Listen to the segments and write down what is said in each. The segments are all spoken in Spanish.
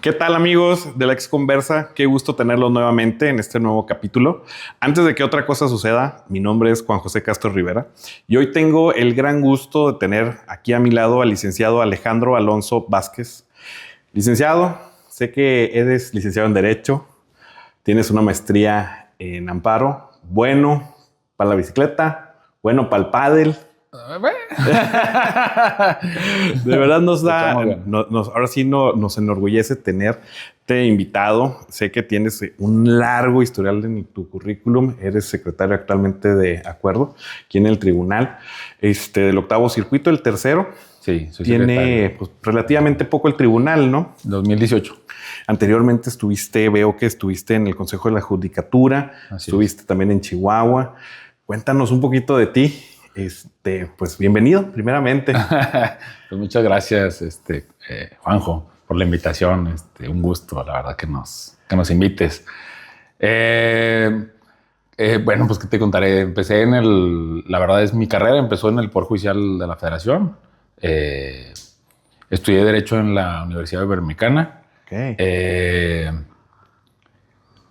¿Qué tal, amigos de la Ex Conversa? Qué gusto tenerlos nuevamente en este nuevo capítulo. Antes de que otra cosa suceda, mi nombre es Juan José Castro Rivera y hoy tengo el gran gusto de tener aquí a mi lado al licenciado Alejandro Alonso Vázquez. Licenciado, sé que eres licenciado en Derecho, tienes una maestría en Amparo, bueno para la bicicleta, bueno para el pádel. De verdad ahora sí nos enorgullece tenerte invitado. Sé que tienes un largo historial en tu currículum. Eres secretario actualmente de acuerdo aquí en el tribunal del octavo circuito, el tercero. Sí, soy Tiene pues, relativamente poco el tribunal, ¿no? 2018. Anteriormente veo que estuviste en el Consejo de la Judicatura, estuviste también en Chihuahua. Cuéntanos un poquito de ti. Pues bienvenido, primeramente. Pues muchas gracias, Juanjo, por la invitación. Un gusto, la verdad, que nos invites. Bueno, pues qué te contaré. La verdad es mi carrera empezó en el Poder Judicial de la Federación. Estudié Derecho en la Universidad Iberoamericana. Okay.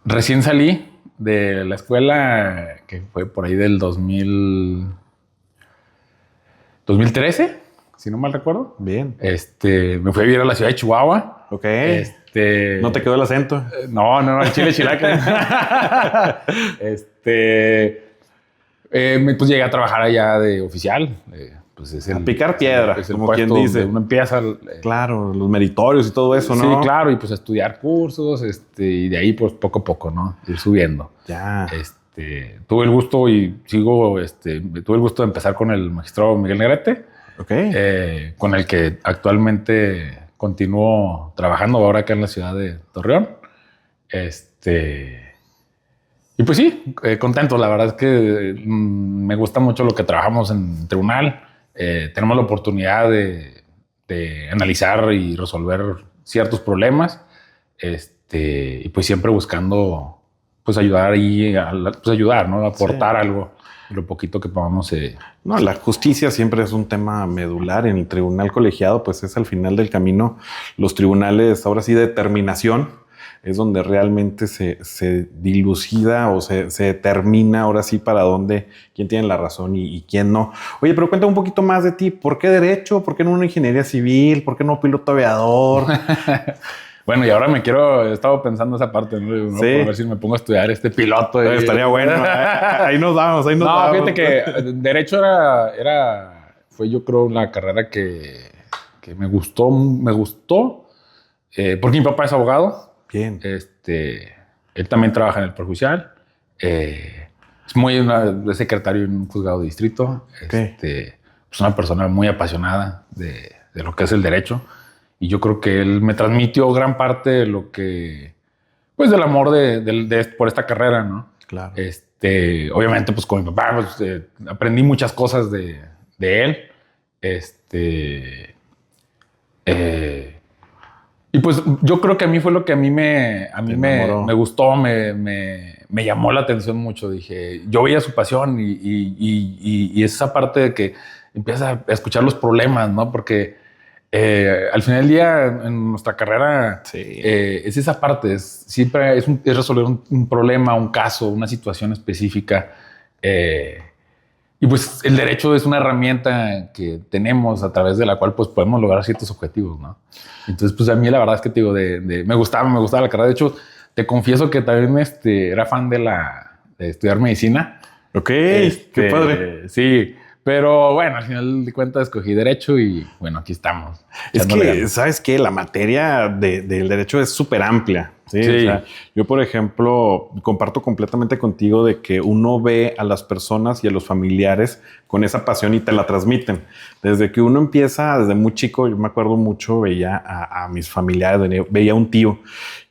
Recién salí de la escuela, que fue por ahí del 2013, si no mal recuerdo. Bien. Me fui a vivir a la ciudad de Chihuahua. Ok. ¿No te quedó el acento? No, el chile chilaca. Pues llegué a trabajar allá de oficial. Pues a picar piedra, como quien dice. Uno empieza... claro, los meritorios y todo eso, ¿no? Sí, claro, y pues a estudiar cursos, y de ahí pues poco a poco, ¿no? Ir subiendo. Ya. Tuve el gusto tuve el gusto de empezar con el magistrado Miguel Negrete, con el que actualmente continúo trabajando ahora acá en la ciudad de Torreón. Y pues sí, contento. La verdad es que me gusta mucho lo que trabajamos en tribunal. Tenemos la oportunidad de analizar y resolver ciertos problemas, y pues siempre buscando pues ayudar ayudar, ¿no? Aportar algo, lo poquito que podamos. No, la justicia siempre es un tema medular. En el tribunal colegiado, pues es al final del camino. Los tribunales, ahora sí, de determinación, es donde realmente se dilucida o se determina ahora sí para dónde, quién tiene la razón y quién no. Oye, pero cuéntame un poquito más de ti. ¿Por qué Derecho? ¿Por qué no una ingeniería civil? ¿Por qué no piloto aviador? Bueno, y ahora he estado pensando esa parte, ¿no? Sí. Por ver si me pongo a estudiar piloto. Estaría bueno. Ahí nos vamos, No, fíjate que Derecho fue yo creo la carrera que me gustó, porque mi papá es abogado. Bien. Él también trabaja en el Poder Judicial. Es es secretario en un juzgado de distrito. Es una persona muy apasionada de lo que es el derecho. Y yo creo que él me transmitió gran parte de lo que, pues, del amor por esta carrera, ¿no? Claro. Obviamente, pues, con mi papá, pues, aprendí muchas cosas de él. Y pues yo creo que a mí fue lo que a mí me gustó, me llamó la atención mucho. Dije, yo veía su pasión y esa parte de que empiezas a escuchar los problemas, ¿no? Porque al final del día en nuestra carrera es esa parte, siempre es resolver un problema, un caso, una situación específica. Y pues el derecho es una herramienta que tenemos a través de la cual pues podemos lograr ciertos objetivos, ¿no? Entonces, pues a mí la verdad es que te digo, me gustaba la carrera. De hecho, te confieso que también era fan de estudiar medicina. Ok, qué padre. Sí, pero bueno, al final de cuentas escogí Derecho y bueno, aquí estamos. Es que, ¿sabes qué? La materia del derecho es súper amplia. ¿Sí? O sea, yo, por ejemplo, comparto completamente contigo de que uno ve a las personas y a los familiares con esa pasión y te la transmiten. Desde que uno empieza, desde muy chico, yo me acuerdo mucho, veía a mis familiares, veía a un tío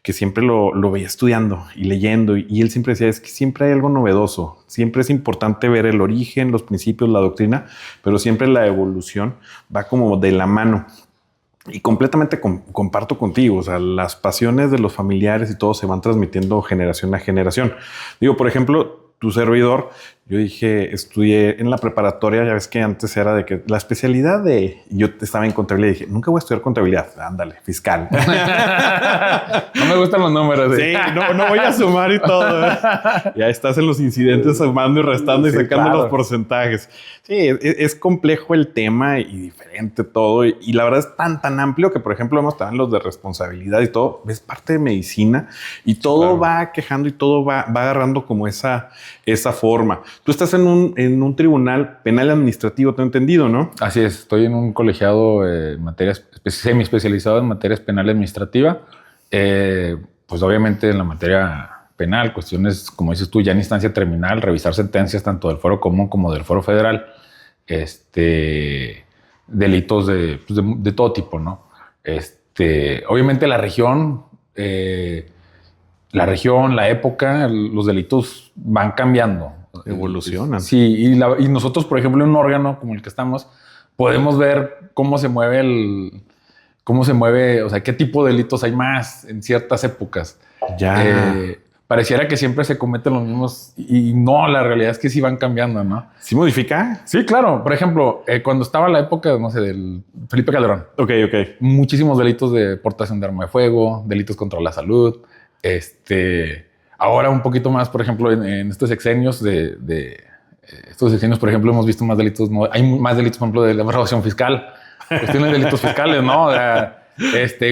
que siempre lo veía estudiando y leyendo y él siempre decía, es que siempre hay algo novedoso, siempre es importante ver el origen, los principios, la doctrina, pero siempre la evolución va como de la mano. Y completamente comparto contigo, o sea, las pasiones de los familiares y todo se van transmitiendo generación a generación. Digo, por ejemplo, tu servidor, Yo dije, estudié en la preparatoria, ya ves que antes era de que la especialidad yo estaba en contabilidad y dije, nunca voy a estudiar contabilidad. Ándale, fiscal. No me gustan los números. Sí, no voy a sumar y todo. Ya estás en los incidentes sumando y restando y sacando los porcentajes. Sí, es complejo el tema y diferente todo. Y la verdad es tan amplio que, por ejemplo, hemos estado en los de responsabilidad y todo. Es parte de medicina y todo va quejando y todo va agarrando como esa forma. Tú estás en un tribunal penal administrativo, te he entendido, ¿no? Así es. Estoy en un colegiado semi-especializado en materias penal administrativa. Pues obviamente en la materia penal, cuestiones, como dices tú, ya en instancia terminal, revisar sentencias tanto del fuero común como del fuero federal, delitos de todo tipo, ¿no? Obviamente la región, la época, los delitos van cambiando. Evolucionan. Sí, y nosotros, por ejemplo, en un órgano como el que estamos, podemos ver cómo se mueve, o sea, qué tipo de delitos hay más en ciertas épocas. Ya. Pareciera que siempre se cometen los mismos y no, la realidad es que sí van cambiando, ¿no? ¿Sí modifica? Sí, claro. Por ejemplo, cuando estaba la época, no sé, del Felipe Calderón. Ok. Muchísimos delitos de portación de arma de fuego, delitos contra la salud. Ahora un poquito más, por ejemplo, en estos sexenios por ejemplo, hemos visto más delitos. Hay más delitos, por ejemplo, de la evasión fiscal, cuestiones de delitos fiscales, ¿no?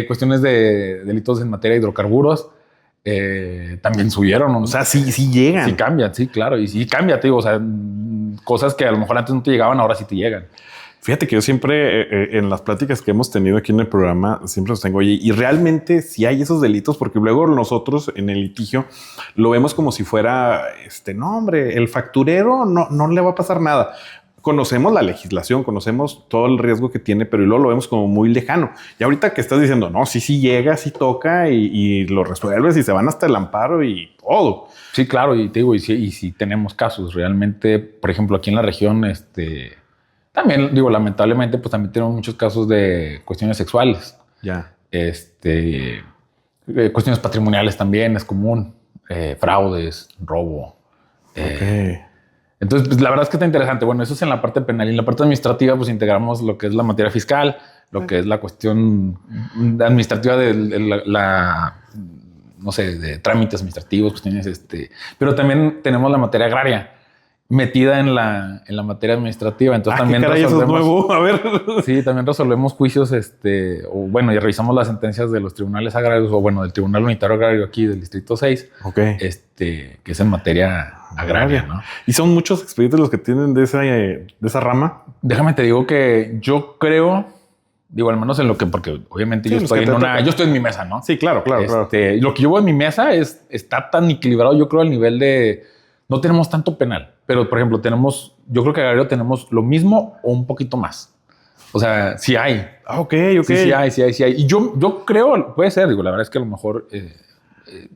Cuestiones de delitos en materia de hidrocarburos. También subieron, ¿no? O sea, sí llegan. Sí cambian, sí, claro. Y sí cambia, te digo, o sea, cosas que a lo mejor antes no te llegaban, ahora sí te llegan. Fíjate que yo siempre, en las pláticas que hemos tenido aquí en el programa, siempre los tengo, oye, y realmente sí hay esos delitos, porque luego nosotros en el litigio lo vemos como si fuera, no, hombre, el facturero no le va a pasar nada. Conocemos la legislación, conocemos todo el riesgo que tiene, pero luego lo vemos como muy lejano. Y ahorita que estás diciendo, no, sí llega, sí toca y lo resuelves y se van hasta el amparo y todo. Sí, claro. Y te digo, y sí tenemos casos realmente, por ejemplo, aquí en la región, también digo, lamentablemente, pues también tenemos muchos casos de cuestiones sexuales. Ya. Cuestiones patrimoniales también es común, fraudes, robo. Ok. Entonces, pues, la verdad es que está interesante. Bueno, eso es en la parte penal. Y en la parte administrativa, pues integramos lo que es la materia fiscal, lo que es la cuestión administrativa no sé, de trámites administrativos, cuestiones, pero también tenemos la materia agraria metida en la materia administrativa. Entonces también caray, eso es nuevo. A ver. Sí, también resolvemos juicios, y revisamos las sentencias de los tribunales agrarios, o bueno, del Tribunal Unitario Agrario aquí del Distrito 6. Ok. Que es en materia agraria, ¿no? ¿Y son muchos expedientes los que tienen de esa rama? Déjame te digo que yo creo, al menos en lo que, porque obviamente sí, yo estoy en mi mesa, ¿no? Sí, claro. Lo que yo veo en mi mesa está tan equilibrado, yo creo, al nivel de, no tenemos tanto penal, pero por ejemplo yo creo que agrario tenemos lo mismo o un poquito más. O sea, sí hay. Ok. Sí hay. Y yo creo, puede ser, la verdad es que a lo mejor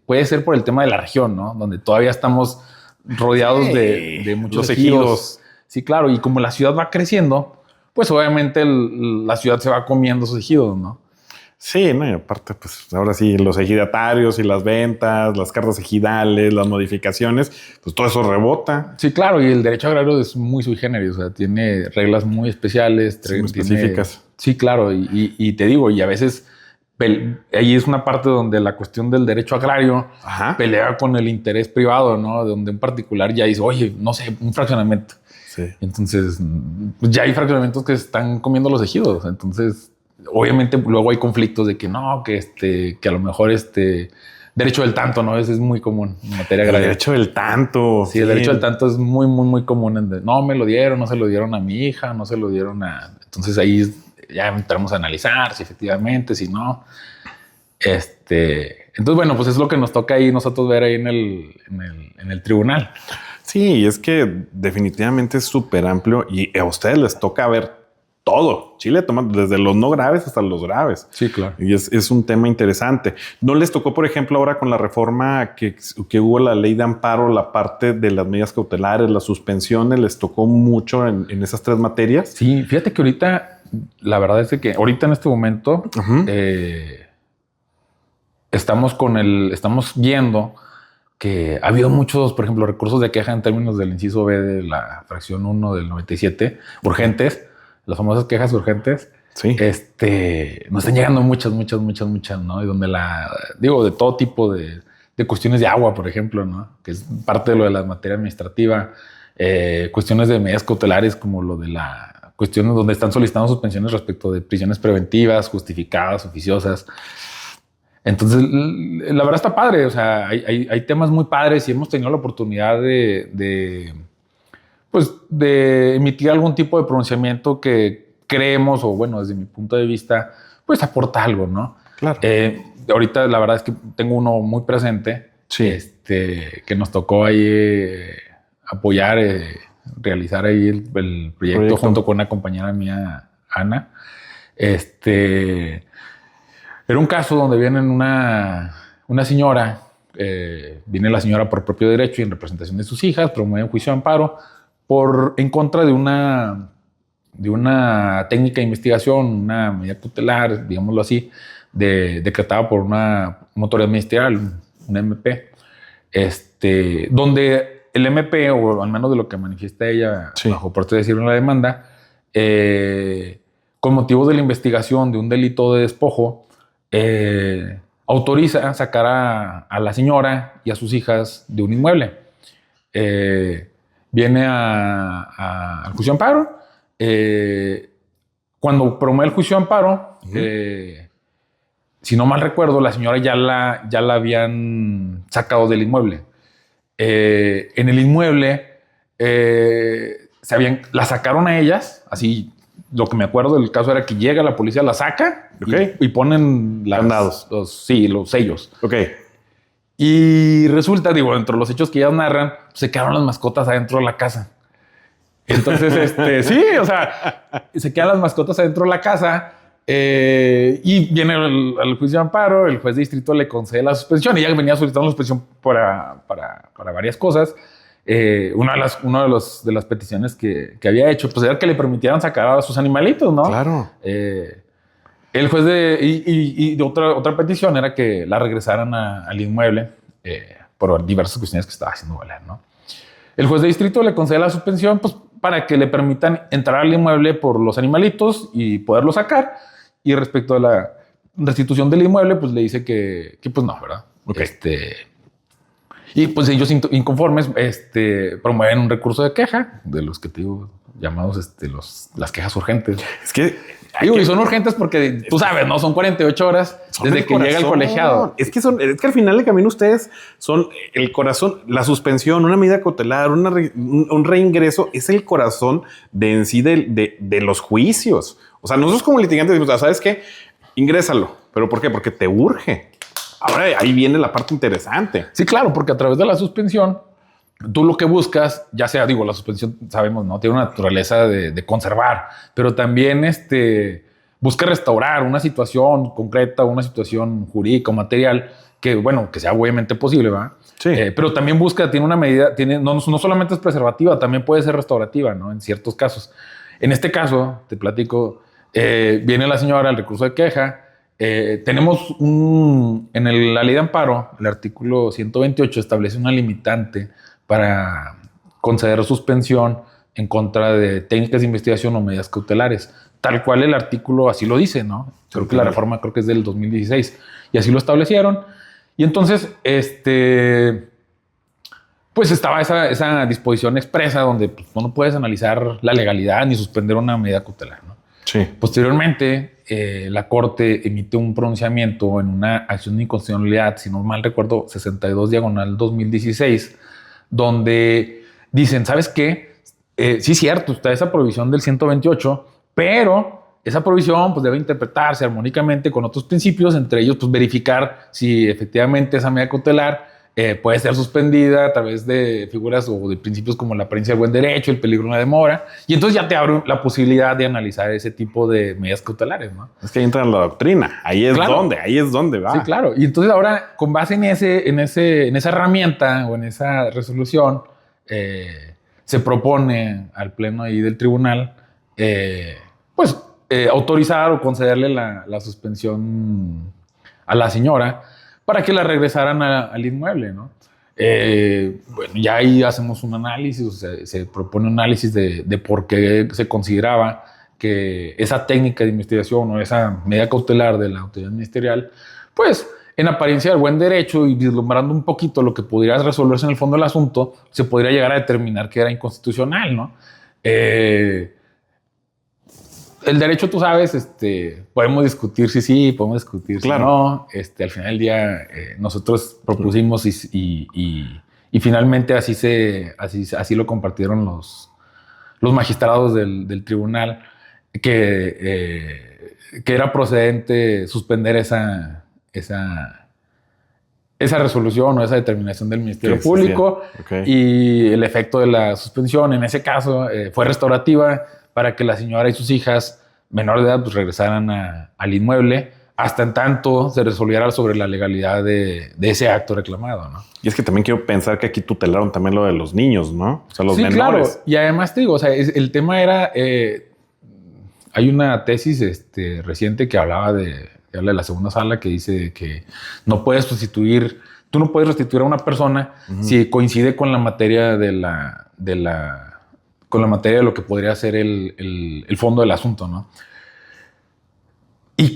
puede ser por el tema de la región, ¿no? Donde todavía estamos rodeados de muchos ejidos. Sí, claro. Y como la ciudad va creciendo, pues obviamente la ciudad se va comiendo esos ejidos, ¿no? Sí, no, y aparte, pues ahora sí, los ejidatarios y las ventas, las cartas ejidales, las modificaciones, pues todo eso rebota. Sí, claro, y el derecho agrario es muy sui generis, o sea, tiene reglas muy especiales. Muy específicas. Sí, claro, y te digo, y a veces ahí es una parte donde la cuestión del derecho agrario pelea con el interés privado, ¿no? Donde en particular ya dice, oye, no sé, un fraccionamiento. Sí. Entonces, pues ya hay fraccionamientos que se están comiendo los ejidos, entonces obviamente luego hay conflictos de que no, que a lo mejor derecho del tanto, ¿no? Eso es muy común en materia agraria. El derecho del tanto. Sí, el derecho del tanto es muy, muy, muy común. No me lo dieron, no se lo dieron a mi hija, no se lo dieron a... Entonces ahí ya entramos a analizar si efectivamente, si no. Entonces, bueno, pues es lo que nos toca ahí nosotros ver ahí en el tribunal. Sí, es que definitivamente es súper amplio y a ustedes les toca ver todo. Chile toma desde los no graves hasta los graves. Sí, claro. Y es un tema interesante. ¿No les tocó, por ejemplo, ahora con la reforma que hubo la ley de amparo, la parte de las medidas cautelares, las suspensiones, les tocó mucho en esas tres materias? Sí, fíjate que ahorita, la verdad es que ahorita en este momento estamos viendo que ha habido muchos, por ejemplo, recursos de queja en términos del inciso B de la fracción 1 del 97, urgentes, las famosas quejas urgentes. Sí. Nos están llegando muchas, ¿no? Y donde de todo tipo de cuestiones de agua, por ejemplo, ¿no? Que es parte de lo de la materia administrativa, cuestiones de medidas cautelares como lo de la cuestión donde están solicitando suspensiones respecto de prisiones preventivas, justificadas, oficiosas. Entonces, la verdad está padre, o sea, hay temas muy padres y hemos tenido la oportunidad de emitir algún tipo de pronunciamiento que creemos, o bueno, desde mi punto de vista, pues aporta algo, ¿no? Claro. Ahorita la verdad es que tengo uno muy presente, sí. Que nos tocó ahí apoyar, realizar ahí el proyecto junto con una compañera mía, Ana. Era un caso donde viene una señora, viene la señora por propio derecho y en representación de sus hijas, promueve un juicio de amparo en contra de una técnica de investigación, una medida tutelar, digámoslo así, decretada por una autoridad ministerial, un MP, donde el MP, o al menos de lo que manifiesta ella, bajo parte de decir en la demanda, con motivo de la investigación de un delito de despojo, autoriza sacar a la señora y a sus hijas de un inmueble. Viene al juicio de amparo. Cuando promueve el juicio de amparo, si no mal recuerdo, la señora ya la habían sacado del inmueble. En el inmueble la sacaron a ellas, así. Lo que me acuerdo del caso era que llega la policía, la saca y ponen los sellos. Y resulta, dentro de los hechos que ellas narran, se quedaron las mascotas adentro de la casa. Entonces, sí, o sea, se quedan las mascotas adentro de la casa y viene al juicio de amparo, el juez de distrito le concede la suspensión y ella venía solicitando la suspensión para varias cosas. Una de las peticiones que había hecho, pues era que le permitieran sacar a sus animalitos, ¿no? Claro. El juez y otra petición era que la regresaran al inmueble por diversas cuestiones que estaba haciendo valer, ¿no? El juez de distrito le concede la suspensión, pues, para que le permitan entrar al inmueble por los animalitos y poderlo sacar. Y respecto a la restitución del inmueble, pues le dice que pues no, ¿verdad? Y pues ellos inconformes promueven un recurso de queja, de los que te digo, llamados las quejas urgentes. Es que... y son urgentes porque tú sabes, ¿no? Son 48 horas desde que llega el colegiado. Es que al final del camino ustedes son el corazón, la suspensión, una medida cautelar, un reingreso, es el corazón en sí de los juicios. O sea, nosotros como litigantes decimos, ¿sabes qué? Ingrésalo. ¿Pero por qué? Porque te urge. Ahora ahí viene la parte interesante. Sí, claro, porque a través de la suspensión, tú lo que buscas, ya sea, la suspensión, sabemos, ¿no? Tiene una naturaleza de conservar, pero también busca restaurar una situación concreta, una situación jurídica o material que sea obviamente posible, ¿va? Sí. Pero también tiene una medida, no solamente es preservativa, también puede ser restaurativa, ¿no? En ciertos casos. En este caso, te platico, viene la señora al recurso de queja. Tenemos la ley de amparo, el artículo 128 establece una limitante para conceder suspensión en contra de técnicas de investigación o medidas cautelares, tal cual el artículo así lo dice, ¿no? Creo que la reforma es del 2016 y así lo establecieron. Y entonces, pues estaba esa disposición expresa donde pues, no puedes analizar la legalidad ni suspender una medida cautelar, ¿no? Sí. Posteriormente, la Corte emite un pronunciamiento en una acción de inconstitucionalidad, si no mal recuerdo, 62/2016, donde dicen, ¿sabes qué? Sí es cierto, está esa prohibición del 128, pero esa prohibición pues, debe interpretarse armónicamente con otros principios, entre ellos pues, verificar si efectivamente esa medida cautelar puede ser suspendida a través de figuras o de principios como la apariencia del buen derecho, el peligro de una demora, y entonces ya te abre la posibilidad de analizar ese tipo de medidas cautelares, ¿no? Es que entra en la doctrina, ahí es donde va. Sí, claro. Y entonces ahora, con base en esa herramienta o en esa resolución, se propone al pleno ahí del tribunal, autorizar o concederle la suspensión a la señora para que la regresaran al inmueble, ¿no? Bueno, ya ahí hacemos un análisis, o sea, se propone un análisis de por qué se consideraba que esa técnica de investigación o esa medida cautelar de la autoridad ministerial, pues en apariencia del buen derecho y vislumbrando un poquito lo que podría resolverse en el fondo del asunto, se podría llegar a determinar que era inconstitucional, ¿no? El derecho, tú sabes, podemos discutir si sí, podemos discutir si no. Al final del día, nosotros propusimos y finalmente así lo compartieron los magistrados del tribunal, que era procedente suspender esa resolución o esa determinación del Ministerio Público. Y el efecto de la suspensión, en ese caso, fue restaurativa para que la señora y sus hijas menores de edad pues, regresaran al inmueble hasta en tanto se resolviera sobre la legalidad de ese acto reclamado, ¿no? Y es que también quiero pensar que aquí tutelaron también lo de los niños, ¿no? O sea, los menores. Claro. Y además te digo, o sea, el tema era... hay una tesis reciente que habla de la segunda sala que dice que no puedes sustituir... Tú no puedes restituir a una persona si coincide con la materia con la materia de lo que podría ser el fondo del asunto, ¿no? Y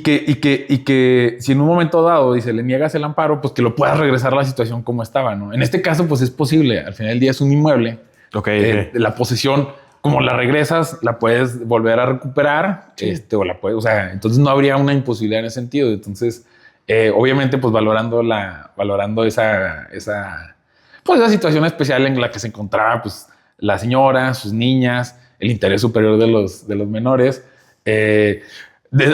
que si en un momento dado, dice, le niegas el amparo, pues que lo puedas regresar a la situación como estaba, ¿no? En este caso, pues es posible. Al final del día es un inmueble. La posesión, como la regresas, la puedes volver a recuperar, o sea, entonces no habría una imposibilidad en ese sentido. Entonces, obviamente, pues valorando esa situación especial en la que se encontraba, pues, la señora, sus niñas, el interés superior de los menores,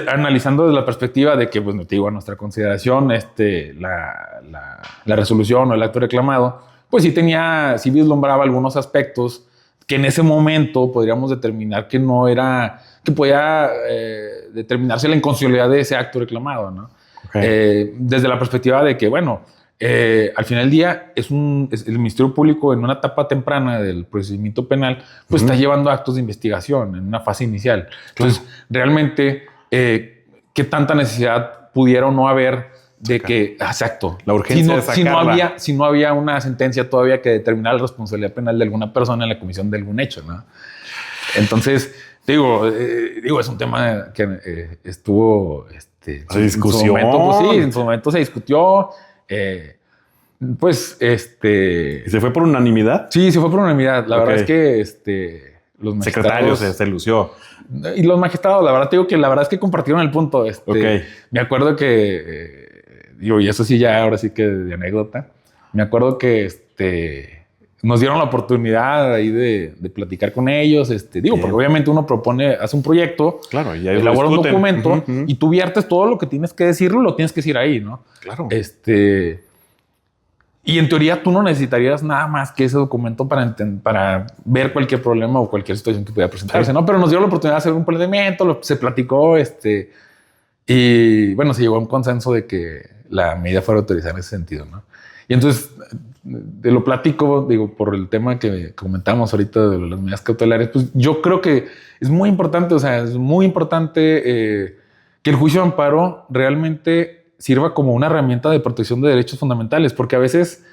analizando desde la perspectiva de que, pues, te digo, a nuestra consideración, la resolución o el acto reclamado, pues sí vislumbraba algunos aspectos que en ese momento podríamos determinar que podía determinarse la inconstitucionalidad de ese acto reclamado, ¿no? Desde la perspectiva de que, bueno, al final del día el Ministerio Público en una etapa temprana del procedimiento penal pues está llevando actos de investigación en una fase inicial. Entonces, realmente, ¿qué tanta necesidad pudiera o no haber de que, exacto, la urgencia de sacarla? Si no había una sentencia todavía que determinara la responsabilidad penal de alguna persona en la comisión de algún hecho, ¿no? Entonces, digo, es un tema que estuvo discusión. En su momento se discutió. ¿Se fue por unanimidad? Sí, se fue por unanimidad. La verdad es que los magistrados... Secretario se lució. Y los magistrados, la verdad te digo que la verdad es que compartieron el punto. Me acuerdo que... y eso sí ya ahora sí que de anécdota. Me acuerdo que nos dieron la oportunidad ahí de platicar con ellos. Porque obviamente uno hace un proyecto, claro, y elabora un documento y tú viertes todo lo que tienes que decirlo, lo tienes que decir ahí, ¿no? Claro. Y en teoría tú no necesitarías nada más que ese documento para ver cualquier problema o cualquier situación que pudiera presentarse, ¿no? Pero nos dio la oportunidad de hacer un planteamiento, se platicó, y bueno, se llegó a un consenso de que la medida fuera autorizada en ese sentido, ¿no? Y entonces, de lo platico, digo, por el tema que comentamos ahorita de las medidas cautelares, pues yo creo que es muy importante, que el juicio de amparo realmente sirva como una herramienta de protección de derechos fundamentales, porque a veces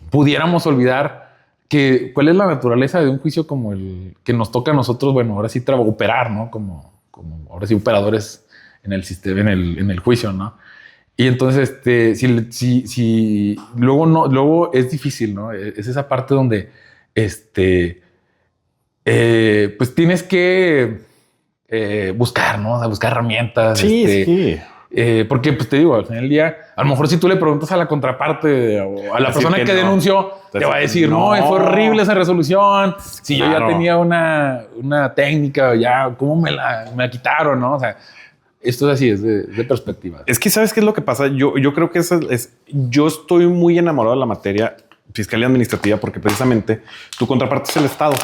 pudiéramos olvidar cuál es la naturaleza de un juicio como el que nos toca a nosotros, bueno, ahora sí operar, ¿no? Como ahora sí operadores en el sistema, en el juicio, ¿no? Y entonces, si luego es difícil, ¿no? Es esa parte donde, pues tienes que buscar, ¿no? O sea, buscar herramientas. Sí. Porque, pues te digo, al final del día, a lo mejor si tú le preguntas a la contraparte o a la persona que denunció, te va a decir, no, fue horrible esa resolución. Si yo ya tenía una técnica, ya, ¿cómo me la quitaron, no? O sea, esto es así, es de perspectiva. Es que ¿sabes qué es lo que pasa? Yo creo que yo estoy muy enamorado de la materia fiscal y administrativa porque precisamente tu contraparte es el Estado.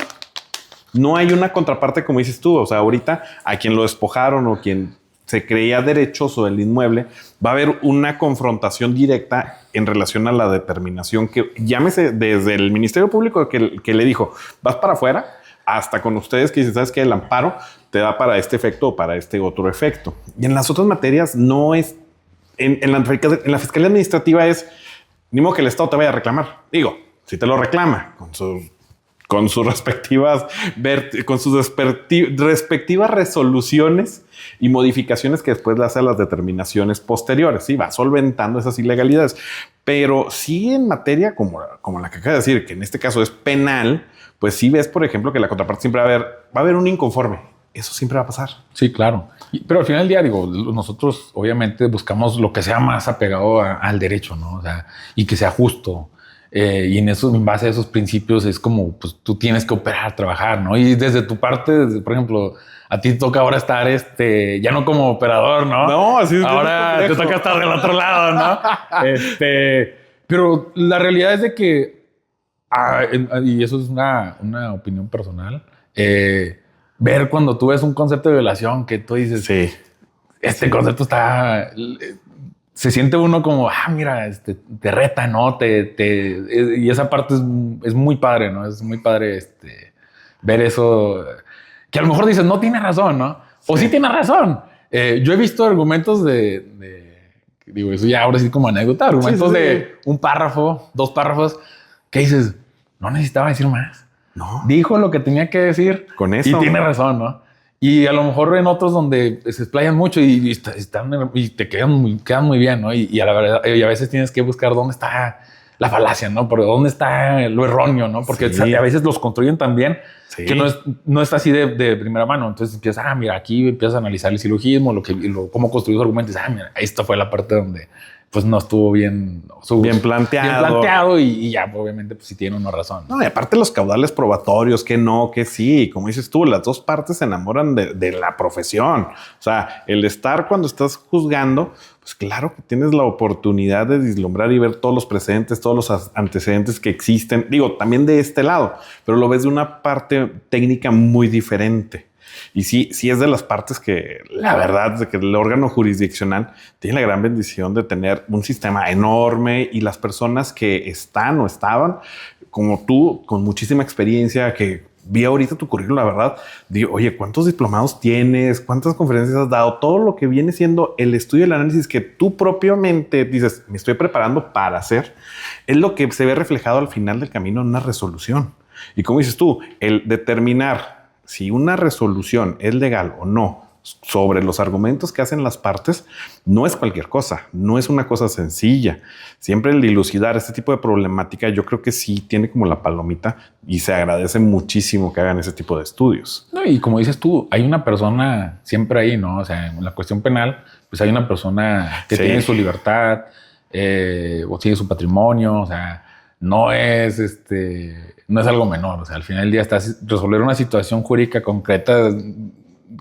No hay una contraparte como dices tú. O sea, ahorita a quien lo despojaron o quien se creía derechoso del inmueble, va a haber una confrontación directa en relación a la determinación que llámese desde el Ministerio Público que le dijo, vas para afuera, hasta con ustedes que dicen, ¿sabes qué? El amparo te da para este efecto o para este otro efecto. Y en las otras materias no es... En la fiscalía administrativa es ni modo que el Estado te vaya a reclamar. Digo, si te lo reclama con sus respectivas resoluciones y modificaciones que después le hace a las determinaciones posteriores. Sí, va solventando esas ilegalidades. Pero sí en materia como la que acaba de decir, que en este caso es penal, pues sí ves, por ejemplo, que la contraparte siempre va a haber un inconforme. Eso siempre va a pasar. Sí, claro. Pero al final del día, digo, nosotros obviamente buscamos lo que sea más apegado al derecho, ¿no? O sea, y que sea justo. Y en base a esos principios es como, pues tú tienes que operar, trabajar, ¿no? Y desde tu parte, por ejemplo, a ti te toca ahora estar, ya no como operador, ¿no? No, así es. Ahora te toca estar del otro lado, ¿no? Pero la realidad es de que, y eso es una opinión personal, ver cuando tú ves un concepto de violación que tú dices, sí, concepto está... Se siente uno como, mira, te reta, ¿no? Y esa parte es muy padre, ¿no? Es muy padre ver eso. Que a lo mejor dices, no tiene razón, ¿no? O sí tiene razón. Yo he visto argumentos digo, eso ya ahora sí como anécdota, argumentos de un párrafo, 2 párrafos, que dices, no necesitaba decir más. No. Dijo lo que tenía que decir. Con eso. Y tiene razón, ¿no? Y a lo mejor en otros donde se explayan mucho y te quedan muy bien, ¿no? Y a la verdad, y a veces tienes que buscar dónde está la falacia, ¿no? Porque dónde está lo erróneo, ¿no? Porque a veces los construyen tan bien que no es así de primera mano. Entonces empiezas, mira, aquí empiezas a analizar el silogismo, cómo construir los argumentos. Mira, esta fue la parte donde pues no estuvo bien planteado y ya obviamente pues sí tiene una razón. No, y aparte los caudales probatorios, que no, que sí, como dices tú, las dos partes se enamoran de la profesión. O sea, el estar cuando estás juzgando, pues claro que tienes la oportunidad de vislumbrar y ver todos los precedentes, todos los antecedentes que existen. Digo, también de este lado, pero lo ves de una parte técnica muy diferente. Y sí es de las partes que la verdad de que el órgano jurisdiccional tiene la gran bendición de tener un sistema enorme y las personas que están o estaban como tú con muchísima experiencia que vi ahorita tu currículum, la verdad, digo, oye, ¿cuántos diplomados tienes? ¿Cuántas conferencias has dado? Todo lo que viene siendo el estudio y el análisis que tú propiamente dices, me estoy preparando para hacer, es lo que se ve reflejado al final del camino en una resolución. Y como dices tú, el determinar si una resolución es legal o no sobre los argumentos que hacen las partes, no es cualquier cosa, no es una cosa sencilla. Siempre el dilucidar este tipo de problemática, yo creo que sí tiene como la palomita y se agradece muchísimo que hagan ese tipo de estudios. No, y como dices tú, hay una persona siempre ahí, ¿no? O sea, en la cuestión penal, pues hay una persona que tiene su libertad, o tiene su patrimonio, o sea, no es algo menor. O sea, al final del día resolver una situación jurídica concreta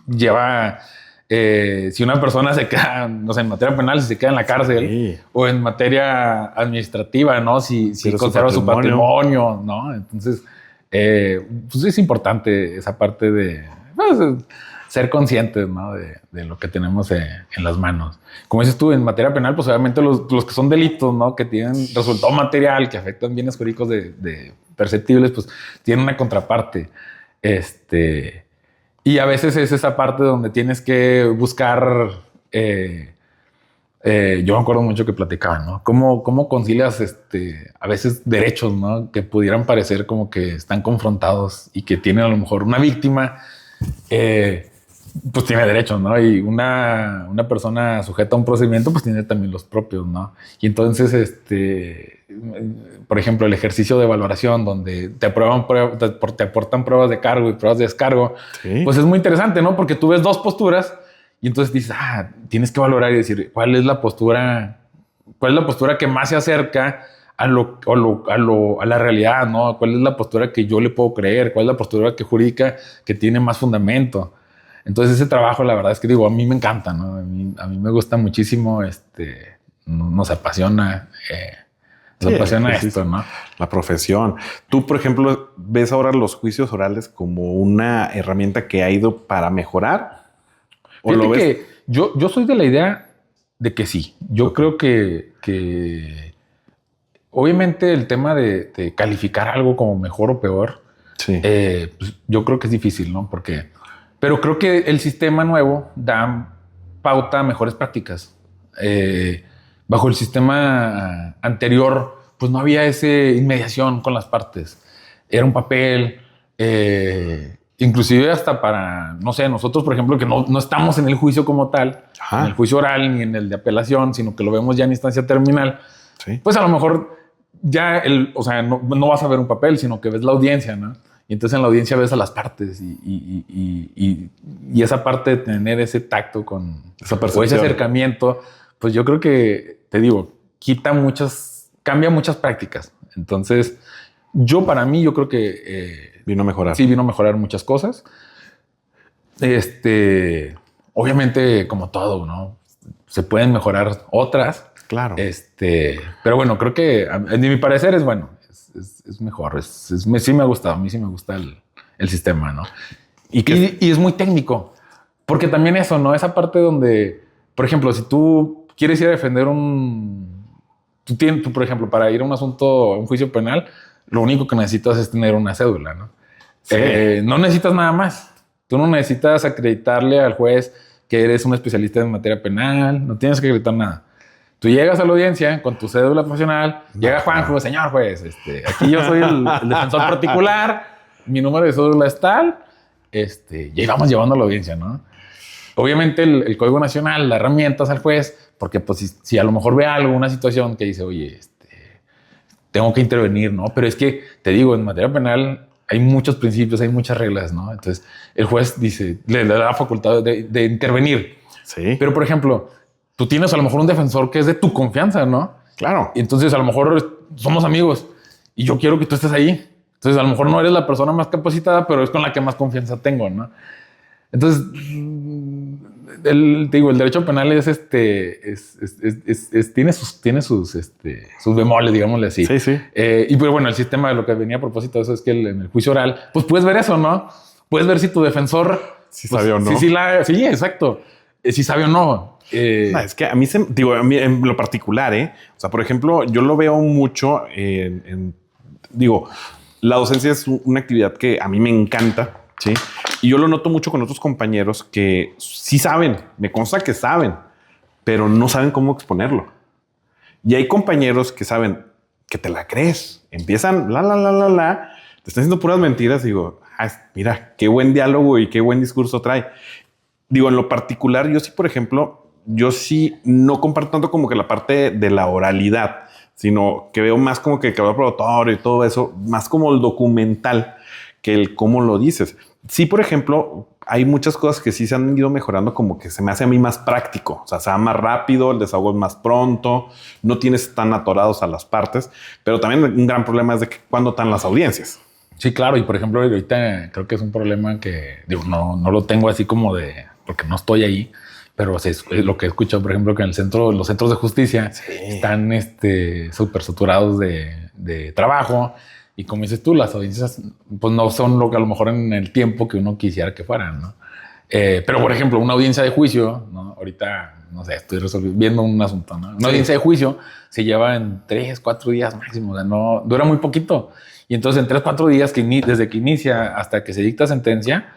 lleva, si una persona se queda, no sé, en materia penal, si se queda en la cárcel, o en materia administrativa, ¿no? Si conserva su patrimonio, ¿no? Entonces, pues es importante esa parte de ser conscientes, ¿no? De lo que tenemos en las manos. Como dices tú, en materia penal, pues obviamente los que son delitos, ¿no? Que tienen resultado material, que afectan bienes jurídicos de perceptibles, pues tienen una contraparte. Y a veces es esa parte donde tienes que buscar... yo me acuerdo mucho que platicaban, ¿no? ¿Cómo concilias a veces derechos, ¿no? Que pudieran parecer como que están confrontados y que tienen a lo mejor una víctima... pues tiene derechos, ¿no? Y una persona sujeta a un procedimiento, pues tiene también los propios, ¿no? Y entonces, por ejemplo, el ejercicio de valoración donde te aportan pruebas de cargo y pruebas de descargo, pues es muy interesante, ¿no? Porque tú ves dos posturas y entonces dices, tienes que valorar y decir, ¿cuál es la postura que más se acerca a la realidad, ¿no? ¿Cuál es la postura que yo le puedo creer? ¿Cuál es la postura jurídica que tiene más fundamento? Entonces ese trabajo, la verdad es que digo, a mí me encanta, ¿no? A mí me gusta muchísimo, nos apasiona, esto, ¿no? La profesión. Tú, por ejemplo, ¿ves ahora los juicios orales como una herramienta que ha ido para mejorar? ¿O lo ves? Que yo soy de la idea de que sí. Yo creo que obviamente el tema de calificar algo como mejor o peor, pues yo creo que es difícil, ¿no? Pero creo que el sistema nuevo da pauta a mejores prácticas. Bajo el sistema anterior, pues no había esa inmediación con las partes. Era un papel, inclusive hasta para, no sé, nosotros, por ejemplo, que no estamos en el juicio como tal, en el juicio oral ni en el de apelación, sino que lo vemos ya en instancia terminal, pues a lo mejor ya, o sea, no vas a ver un papel, sino que ves la audiencia, ¿no? Y entonces en la audiencia ves a las partes y esa parte de tener ese tacto con esa percepción, o ese acercamiento, pues yo creo que, te digo, cambia muchas prácticas. Entonces, para mí, yo creo que... vino a mejorar. Sí, vino a mejorar muchas cosas. Obviamente, como todo, ¿no? Se pueden mejorar otras. Claro. Pero bueno, creo que, en mi parecer, es bueno. Es mejor. Sí me ha gustado. A mí sí me gusta el sistema, ¿no? Y es muy técnico. Porque también eso, ¿no? Esa parte donde, por ejemplo, si tú quieres ir a defender tú, por ejemplo, para ir a un asunto, a un juicio penal, lo único que necesitas es tener una cédula, ¿no? Sí. No necesitas nada más. Tú no necesitas acreditarle al juez que eres un especialista en materia penal. No tienes que acreditar nada. Tú llegas a la audiencia con tu cédula profesional. Llega Juanjo, señor juez, aquí yo soy el defensor particular. Mi número de cédula es tal. Y ahí vamos llevando a la audiencia, ¿no? Obviamente el Código Nacional da herramientas al juez, porque pues si a lo mejor ve algo, una situación que dice, oye, tengo que intervenir, ¿no? Pero es que, te digo, en materia penal hay muchos principios, hay muchas reglas, ¿no? Entonces, el juez dice, le da la facultad de intervenir. Sí. Pero, por ejemplo, tú tienes a lo mejor un defensor que es de tu confianza, ¿no? Claro. Y entonces, a lo mejor somos amigos y yo quiero que tú estés ahí. Entonces, a lo mejor no eres la persona más capacitada, pero es con la que más confianza tengo, ¿no? Entonces, el derecho penal tiene sus bemoles, digámosle así. Sí, sí. Y pues bueno, el sistema de lo que venía a propósito de eso es que en el juicio oral, pues puedes ver eso, ¿no? Puedes ver si tu defensor... Si sabe o no. Sí, exacto. Si sabe o no. Es que a mí en lo particular, o sea, por ejemplo, yo lo veo mucho la docencia es una actividad que a mí me encanta, ¿sí? Y yo lo noto mucho con otros compañeros que sí saben, me consta que saben, pero no saben cómo exponerlo. Y hay compañeros que saben que te la crees. Empiezan te están diciendo puras mentiras. Digo, mira, qué buen diálogo y qué buen discurso trae. Digo, en lo particular, yo sí, por ejemplo, no comparto tanto como que la parte de la oralidad, sino que veo más como que el cabello probatorio y todo eso, más como el documental que el cómo lo dices. Sí, por ejemplo, hay muchas cosas que sí se han ido mejorando, como que se me hace a mí más práctico. O sea, se va más rápido, el desahogo es más pronto, no tienes tan atorados a las partes, pero también un gran problema es de que cuándo están las audiencias. Sí, claro. Y por ejemplo, ahorita creo que es un problema que no lo tengo así como porque no estoy ahí, pero es lo que he escuchado, por ejemplo, que en los centros de justicia están súper saturados de trabajo. Y como dices tú, las audiencias pues no son lo que a lo mejor en el tiempo que uno quisiera que fueran, ¿no? Pero, por ejemplo, una audiencia de juicio, ¿no? Ahorita, no sé, estoy resolviendo un asunto, ¿no? Una audiencia de juicio se lleva en 3, 4 días máximo, o sea, no dura muy poquito. Y entonces en 3, 4 días, desde que inicia hasta que se dicta sentencia,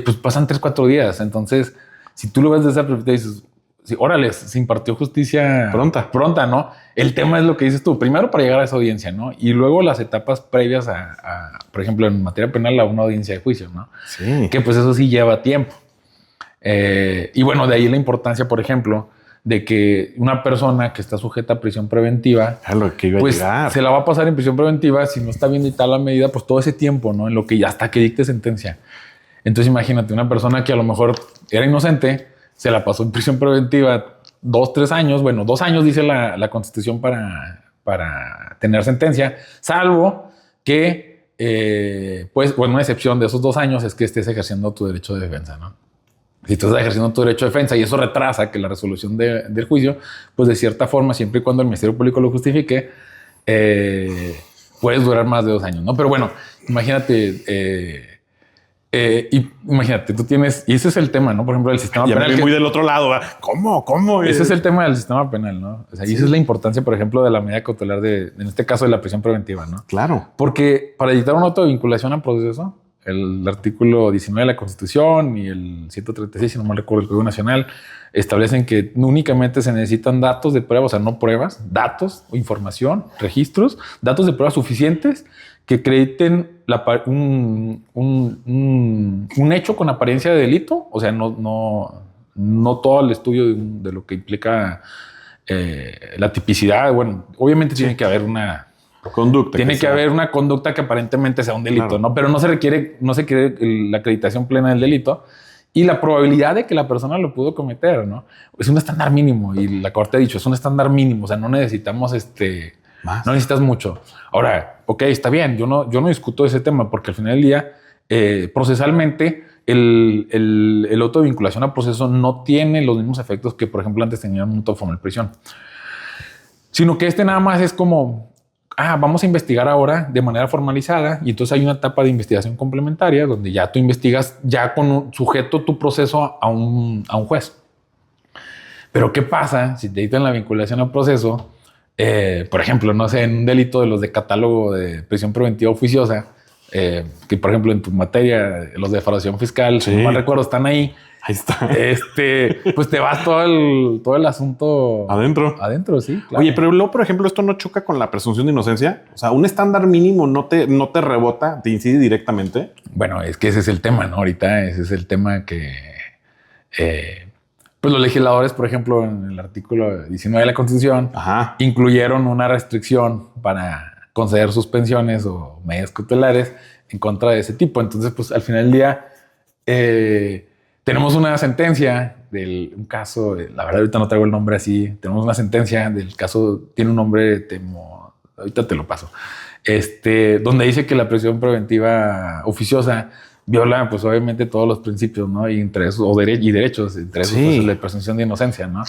pues pasan 3, 4 días. Entonces, si tú lo ves desde esa perspectiva, dices, sí, órale, se impartió justicia pronta, ¿no? El tema es lo que dices tú, primero para llegar a esa audiencia, ¿no? Y luego las etapas previas por ejemplo, en materia penal, a una audiencia de juicio, ¿no? Sí. Que pues eso sí lleva tiempo. Y bueno, de ahí la importancia, por ejemplo, de que una persona que está sujeta a prisión preventiva, pues se la va a pasar en prisión preventiva si no está bien dictada la medida, pues todo ese tiempo, ¿no? En lo que hasta que dicte sentencia. Entonces imagínate una persona que a lo mejor era inocente, se la pasó en prisión preventiva 2, 3 años. Bueno, 2 años dice la Constitución para tener sentencia, salvo que, pues, bueno, una excepción de esos 2 años es que estés ejerciendo tu derecho de defensa, ¿no? Si tú estás ejerciendo tu derecho de defensa y eso retrasa que la resolución del juicio, pues de cierta forma, siempre y cuando el Ministerio Público lo justifique, puedes durar más de 2 años, ¿no? Pero bueno, imagínate... imagínate, tú tienes, y ese es el tema, ¿no? Por ejemplo, el sistema penal. Ya muy del otro lado. ¿Cómo? Ese es el tema del sistema penal, ¿no? O sea, y esa es la importancia, por ejemplo, de la medida cautelar en este caso, de la prisión preventiva, ¿no? Claro. Porque para dictar una auto de vinculación a proceso, el artículo 19 de la Constitución y el 136, si no mal recuerdo, el Código Nacional, establecen que únicamente se necesitan datos de prueba, o sea, no pruebas, datos, información, registros, datos de prueba suficientes que acrediten un hecho con apariencia de delito, o sea, no todo el estudio de lo que implica la tipicidad. Bueno, obviamente tiene que haber una conducta. Tiene que haber una conducta que aparentemente sea un delito, claro, ¿no? Pero no se requiere la acreditación plena del delito y la probabilidad de que la persona lo pudo cometer, ¿no? Es un estándar mínimo y la Corte ha dicho, es un estándar mínimo, o sea, no necesitamos más. No necesitas mucho. Ahora, ok, está bien, yo no discuto ese tema porque al final del día, procesalmente, el auto de vinculación a proceso no tiene los mismos efectos que, por ejemplo, antes tenían un auto formal prisión, sino que nada más es como, vamos a investigar ahora de manera formalizada y entonces hay una etapa de investigación complementaria donde ya tú investigas ya sujeto tu proceso a un juez. Pero ¿qué pasa si te dictan la vinculación al proceso? Por ejemplo, no sé, en un delito de los de catálogo de prisión preventiva oficiosa, que por ejemplo en tu materia, los de defraudación fiscal, si no mal recuerdo, están ahí. Ahí está. Pues te vas todo el asunto adentro, sí. Claro. Oye, pero luego, por ejemplo, esto no choca con la presunción de inocencia. O sea, un estándar mínimo no te rebota, te incide directamente. Bueno, es que ese es el tema, ¿no? Ahorita ese es el tema que pues los legisladores, por ejemplo, en el artículo 19 de la Constitución, incluyeron una restricción para conceder suspensiones o medidas cautelares en contra de ese tipo. Entonces, pues al final del día tenemos una sentencia un caso, la verdad ahorita no traigo el nombre así, tenemos una sentencia del caso, tiene un nombre, ahorita te lo paso, donde dice que la prisión preventiva oficiosa viola, pues obviamente todos los principios, ¿no? Y entre esos, derechos, entre esos, pues, la presunción de inocencia, ¿no?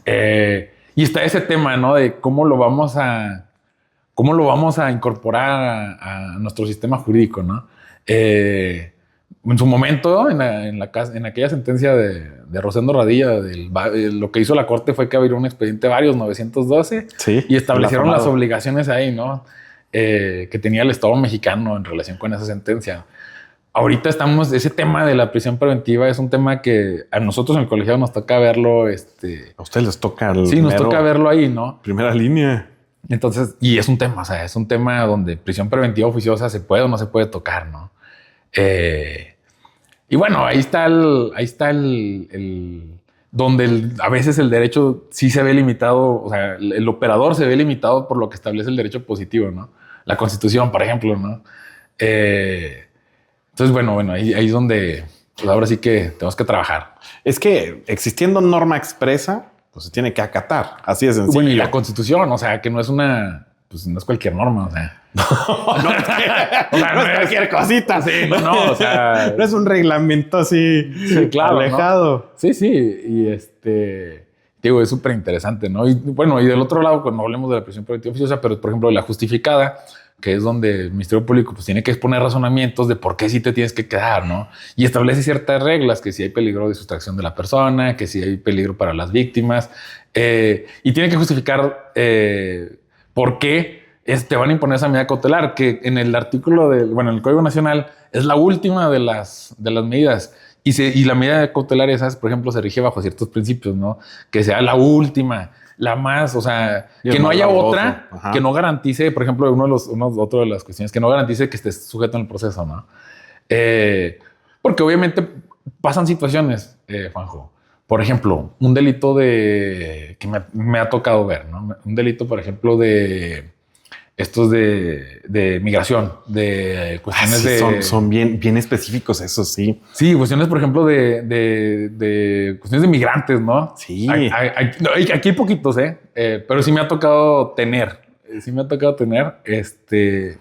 Y está ese tema, ¿no? De cómo lo vamos a incorporar a nuestro sistema jurídico, ¿no? En su momento, en aquella sentencia de Rosendo Radilla, lo que hizo la Corte fue que abrió un expediente varios 912 y establecieron las obligaciones ahí, ¿no? Que tenía el Estado mexicano en relación con esa sentencia. Ahorita ese tema de la prisión preventiva es un tema que a nosotros en el colegiado nos toca verlo. A ustedes les toca nos toca verlo ahí, ¿no? Primera línea. Entonces, y es un tema, o sea, es un tema donde prisión preventiva oficiosa se puede o no se puede tocar, ¿no? Y bueno, ahí está donde a veces el derecho sí se ve limitado, o sea, el operador se ve limitado por lo que establece el derecho positivo, ¿no? La Constitución, por ejemplo, ¿no? Entonces, bueno, ahí es donde pues ahora sí que tenemos que trabajar. Es que existiendo norma expresa, pues se tiene que acatar. Así de sencillo. Bueno, y la Constitución, o sea, que no es pues no es cualquier norma, o sea. No es cualquier cosita. Sí, no, o sea. No es un reglamento así claro, alejado. ¿no? Sí, y digo, es súper interesante, ¿no? Y bueno, y del otro lado, cuando hablemos de la prisión preventiva oficiosa, pero por ejemplo, la justificada, que es donde el Ministerio Público pues tiene que exponer razonamientos de por qué sí te tienes que quedar, ¿no? Y establece ciertas reglas, que si hay peligro de sustracción de la persona, que si hay peligro para las víctimas, y tiene que justificar por qué te van a imponer esa medida cautelar, que en el artículo en el Código Nacional es la última de las medidas. Y la medida cautelar esa, por ejemplo, se rige bajo ciertos principios, ¿no? Que sea la última, la más, o sea, que no haya otra que no garantice, por ejemplo, otra de las cuestiones, que no garantice que estés sujeto en el proceso, ¿no? Porque obviamente pasan situaciones, Juanjo. Por ejemplo, un delito que me ha tocado ver, ¿no? Un delito, por ejemplo, estos de migración, de cuestiones son bien específicos, eso sí. Sí, cuestiones, por ejemplo, de cuestiones de migrantes, ¿no? Sí. Aquí hay poquitos, pero sí me ha tocado tener.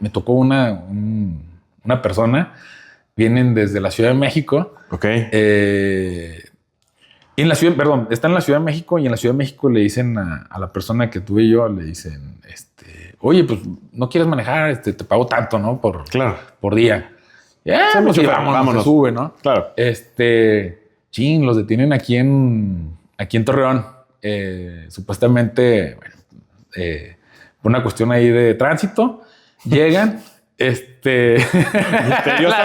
Me tocó una persona, vienen desde la Ciudad de México. Ok. Está en la Ciudad de México y en la Ciudad de México le dicen a la persona que tuve yo, le dicen, oye, pues no quieres manejar, te pago tanto, ¿no? Por día. Pues, vámonos. Se sube, ¿no? Claro. Los detienen aquí en Torreón. Supuestamente, por una cuestión ahí de tránsito, llegan La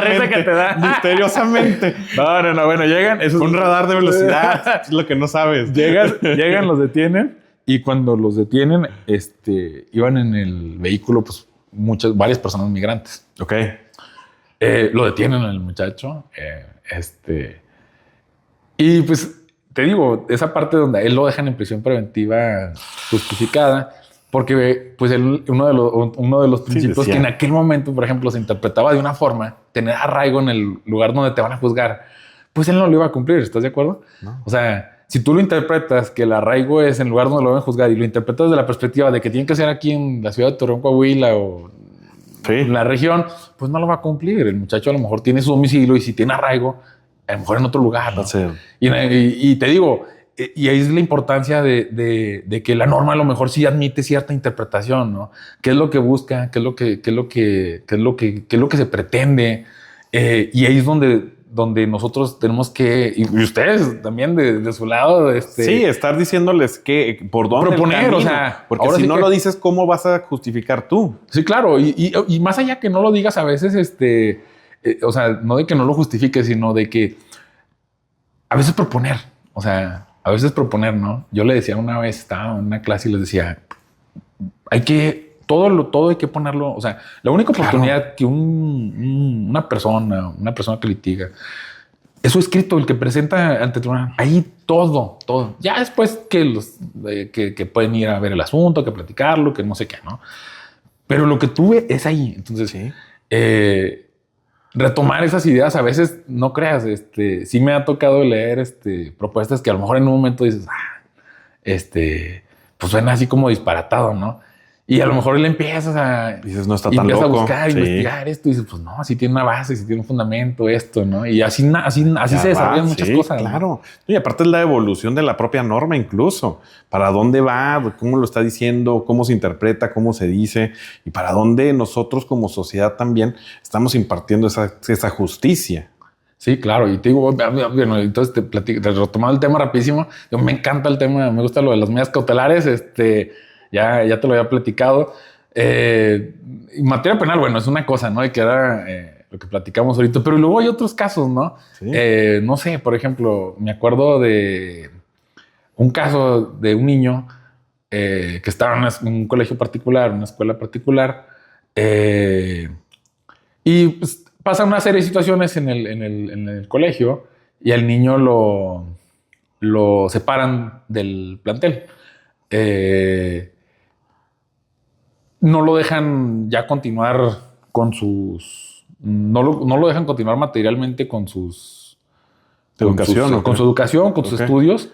risa que te da. Misteriosamente. No, bueno, llegan. Es un radar de velocidad. Es lo que no sabes. Llegan, los detienen. Y cuando los detienen, iban en el vehículo, pues, varias personas migrantes. Ok. Lo detienen al muchacho. Y pues, te digo, esa parte donde a él lo dejan en prisión preventiva justificada, porque pues uno de los principios que en aquel momento, por ejemplo, se interpretaba de una forma, tener arraigo en el lugar donde te van a juzgar, pues él no lo iba a cumplir, ¿estás de acuerdo? No. O sea, si tú lo interpretas que el arraigo es en el lugar donde lo van a juzgar y lo interpretas de la perspectiva de que tiene que ser aquí en la ciudad de Torreón, Coahuila o en la región, pues no lo va a cumplir. El muchacho a lo mejor tiene su domicilio y si tiene arraigo, a lo mejor en otro lugar, ¿no? Y te digo, y ahí es la importancia de que la norma a lo mejor sí admite cierta interpretación, ¿no? ¿Qué es lo que busca? ¿Qué es lo que se pretende? Y ahí es donde nosotros tenemos que, y ustedes también de su lado, sí, estar diciéndoles que por dónde proponer, o sea, porque si no lo dices, ¿cómo vas a justificar tú? Sí, claro, y más allá que no lo digas a veces, o sea, no de que no lo justifiques, sino de que a veces proponer, o sea, a veces proponer, ¿no? Yo le decía una vez, estaba en una clase y les decía, todo hay que ponerlo, o sea, la única oportunidad que una persona que litiga, es su escrito, el que presenta ante el tribunal, ahí todo. Ya después que pueden ir a ver el asunto, que platicarlo, que no sé qué, ¿no? Pero lo que tuve es ahí. Entonces, sí. Retomar esas ideas, a veces, no creas, sí me ha tocado leer propuestas que a lo mejor en un momento dices, pues suena así como disparatado, ¿no? Y a lo mejor le empiezas dices, no está tan loco. A buscar, investigar esto, y dices, pues no, sí tiene una base, sí tiene un fundamento esto, ¿no? Y así se desarrollan muchas cosas. Claro. ¿No? Y aparte es la evolución de la propia norma incluso. ¿Para dónde va? ¿Cómo lo está diciendo? ¿Cómo se interpreta? ¿Cómo se dice? Y para dónde nosotros como sociedad también estamos impartiendo esa justicia. Sí, claro. Y te digo, bueno, entonces te retomando el tema rapidísimo. Me encanta el tema, me gusta lo de las medidas cautelares, Ya te lo había platicado. En materia penal, bueno, es una cosa, ¿no? De que era lo que platicamos ahorita, pero luego hay otros casos, ¿no? Sí. No sé, por ejemplo, me acuerdo de un caso de un niño que estaba en un colegio particular, una escuela particular, y pues, pasa una serie de situaciones en el colegio y al niño lo separan del plantel. No lo dejan ya continuar con sus... No lo dejan continuar materialmente con sus... Educación. Con su educación, con sus estudios.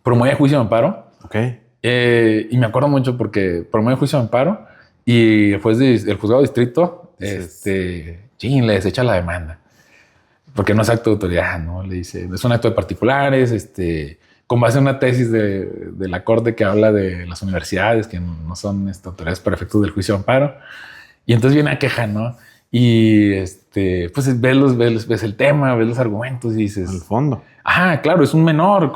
Promueve juicio de amparo. Ok. Y me acuerdo mucho porque promueve juicio de amparo y el juzgado de distrito le desecha la demanda. Porque no es acto de autoridad, ¿no? Le dice, es un acto de particulares, con base en una tesis de la Corte que habla de las universidades que no son autoridades para efectos del juicio de amparo. Y entonces viene a queja, ¿no? Y pues ves el tema, ves los argumentos y dices... Al fondo. Claro, es un menor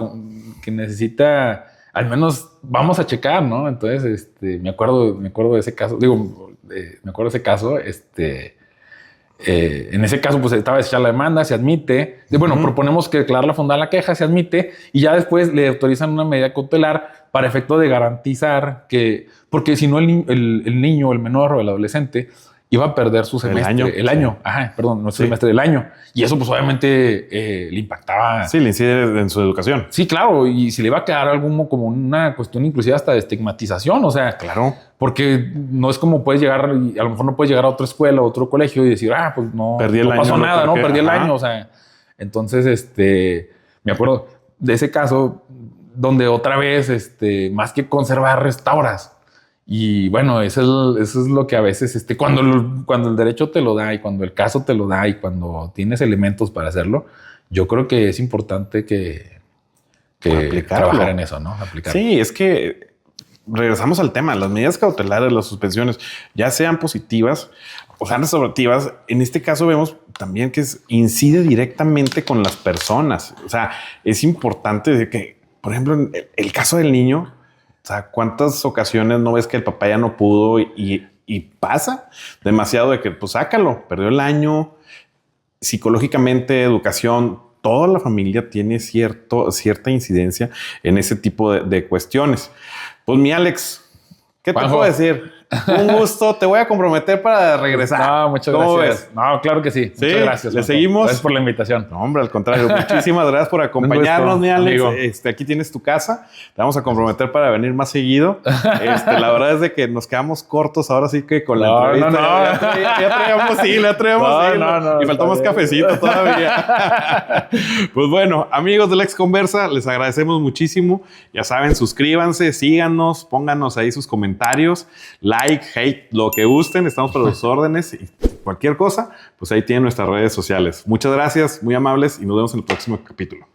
que necesita... Al menos vamos a checar, ¿no? Entonces, me acuerdo de ese caso. Me acuerdo de ese caso, en ese caso, pues estaba desechada la demanda, se admite. Proponemos que declarar la fundada la queja, se admite y ya después le autorizan una medida cautelar para efecto de garantizar que, porque si no el niño, el menor o el adolescente iba a perder su semestre, el año. No semestre del año. Y eso, pues obviamente le impactaba. Sí, le incide en su educación. Sí, claro. Y si le iba a quedar como una cuestión inclusive hasta de estigmatización. O sea, claro. Porque no es como puedes llegar y a lo mejor no puedes llegar a otra escuela o otro colegio y decir, pues no pasó nada, ¿no? Perdí el año. O sea, entonces, me acuerdo de ese caso donde otra vez, más que conservar, restauras. Y bueno, eso es lo que a veces, cuando el derecho te lo da y cuando el caso te lo da y cuando tienes elementos para hacerlo, yo creo que es importante que trabajar en eso, ¿no? Aplicarlo. Sí, es que regresamos al tema. Las medidas cautelares, las suspensiones, ya sean positivas o sean restaurativas, en este caso vemos también que incide directamente con las personas. O sea, es importante que, por ejemplo, en el caso del niño, o sea, ¿cuántas ocasiones no ves que el papá ya no pudo y y pasa demasiado de que, pues sácalo, perdió el año. Psicológicamente, educación, toda la familia tiene cierta incidencia en ese tipo de cuestiones. Pues mi Alex, ¿qué te puedo decir? Un gusto, te voy a comprometer para regresar. No, muchas gracias. Ves? No, claro que sí. Muchas gracias. Le seguimos. Gracias por la invitación. No, hombre, al contrario. Muchísimas gracias por acompañarnos, mi Alex. Aquí tienes tu casa. Te vamos a comprometer para venir más seguido. La verdad es de que nos quedamos cortos ahora sí que con la entrevista. Ya traíamos. Y faltó más cafecito todavía. Pues bueno, amigos de Lex Conversa, les agradecemos muchísimo. Ya saben, suscríbanse, síganos, pónganos ahí sus comentarios. Like, hate, lo que gusten, estamos para los órdenes y cualquier cosa, pues ahí tienen nuestras redes sociales. Muchas gracias, muy amables y nos vemos en el próximo capítulo.